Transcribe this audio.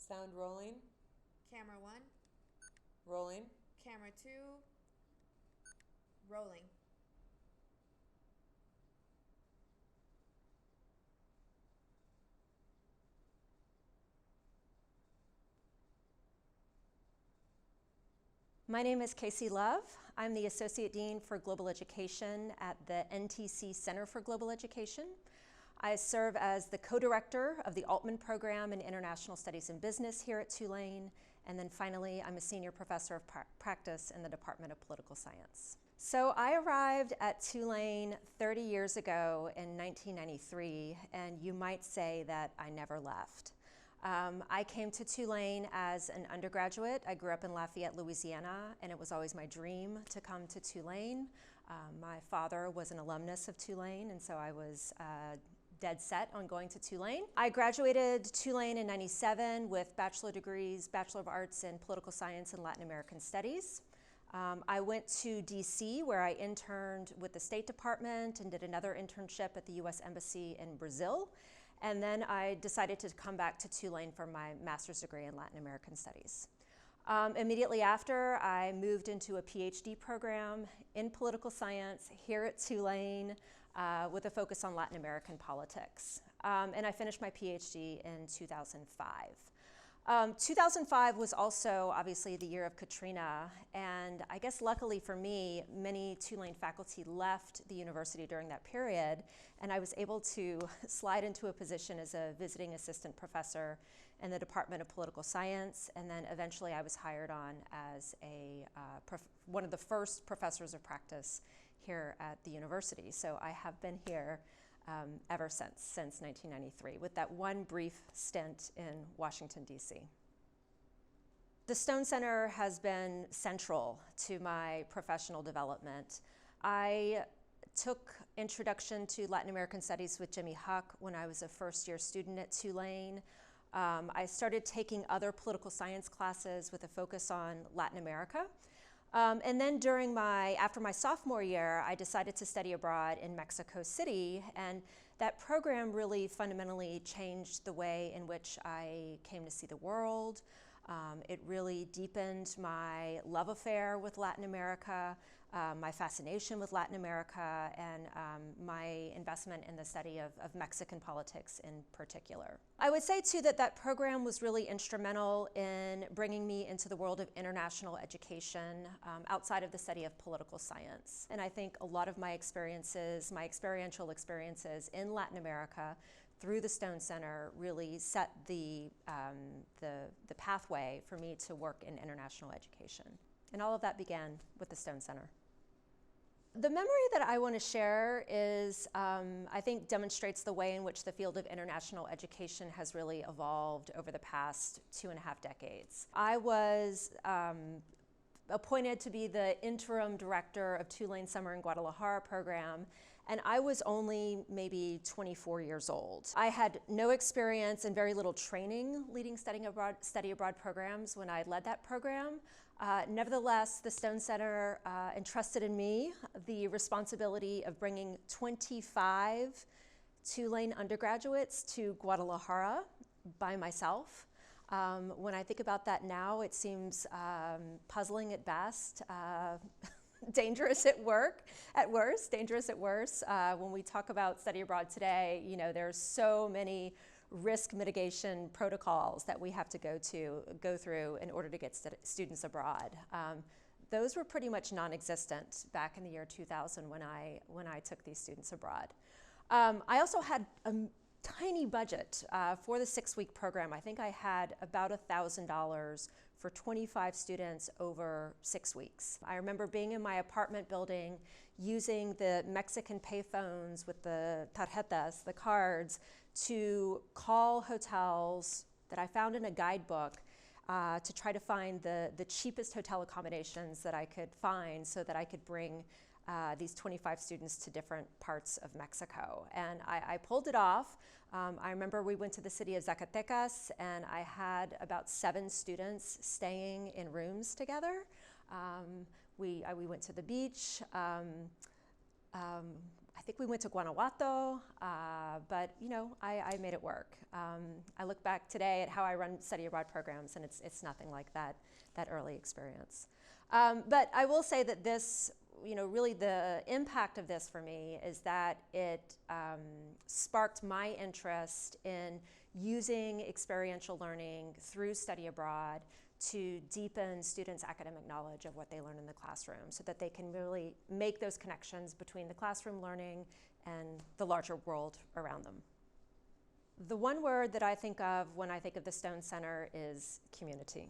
Sound rolling. Camera 1. Rolling. Camera 2. Rolling. My name is Casey Love. I'm the Associate Dean for Global Education at the NTC Center for Global Education. I serve as the co-director of the Altman Program in International Studies and Business here at Tulane. And then finally, I'm a senior professor of practice in the Department of Political Science. So I arrived at Tulane 30 years ago in 1993, and you might say that I never left. I came to Tulane as an undergraduate. I grew up in Lafayette, Louisiana, and it was always my dream to come to Tulane. My father was an alumnus of Tulane, and so I was dead set on going to Tulane. I graduated Tulane in '97 with bachelor degrees, Bachelor of Arts in Political Science and Latin American Studies. I went to DC where I interned with the State Department and did another internship at the US Embassy in Brazil. And then I decided to come back to Tulane for my master's degree in Latin American Studies. Immediately after, I moved into a PhD program in political science here at Tulane with a focus on Latin American politics. And I finished my PhD in 2005. 2005 was also obviously the year of Katrina, and I guess luckily for me, many Tulane faculty left the university during that period, and I was able to slide into a position as a visiting assistant professor in the Department of Political Science, and then eventually I was hired on as one of the first professors of practice here at the university. So I have been here ever since 1993, with that one brief stint in Washington, D.C. The Stone Center has been central to my professional development. I took Introduction to Latin American Studies with Jimmy Huck when I was a first-year student at Tulane. I started taking other political science classes with a focus on Latin America. And then after my sophomore year, I decided to study abroad in Mexico City, and that program really fundamentally changed the way in which I came to see the world. It really deepened my love affair with Latin America, my fascination with Latin America, and my investment in the study of Mexican politics in particular. I would say too that program was really instrumental in bringing me into the world of international education outside of the study of political science. And I think a lot of my experiences, my experiential experiences in Latin America through the Stone Center really set the pathway for me to work in international education. And all of that began with the Stone Center. The memory that I want to share is, I think, demonstrates the way in which the field of international education has really evolved over the past 2.5 decades. I was appointed to be the interim director of Tulane Summer in Guadalajara program, and I was only maybe 24 years old. I had no experience and very little training leading study abroad programs when I led that program. Nevertheless, the Stone Center entrusted in me the responsibility of bringing 25 Tulane undergraduates to Guadalajara by myself. When I think about that now, it seems puzzling at best, dangerous at worst, dangerous at worst. When we talk about study abroad today, you know, there's so many risk mitigation protocols that we have to go through in order to get students abroad. Those were pretty much non-existent back in the year 2000 when I took these students abroad. I also had a tiny budget for the 6-week program. I think I had about $1,000 for 25 students over 6 weeks. I remember being in my apartment building using the Mexican payphones with the tarjetas, the cards, to call hotels that I found in a guidebook to try to find the cheapest hotel accommodations that I could find so that I could bring these 25 students to different parts of Mexico. And I pulled it off. I remember we went to the city of Zacatecas, and I had about 7 students staying in rooms together. We went to the beach. I think we went to Guanajuato, but you know, I made it work. I look back today at how I run study abroad programs, and it's nothing like that early experience. But I will say that this, you know, really the impact of this for me is that it sparked my interest in using experiential learning through study abroad to deepen students' academic knowledge of what they learn in the classroom so that they can really make those connections between the classroom learning and the larger world around them. The one word that I think of when I think of the Stone Center is community.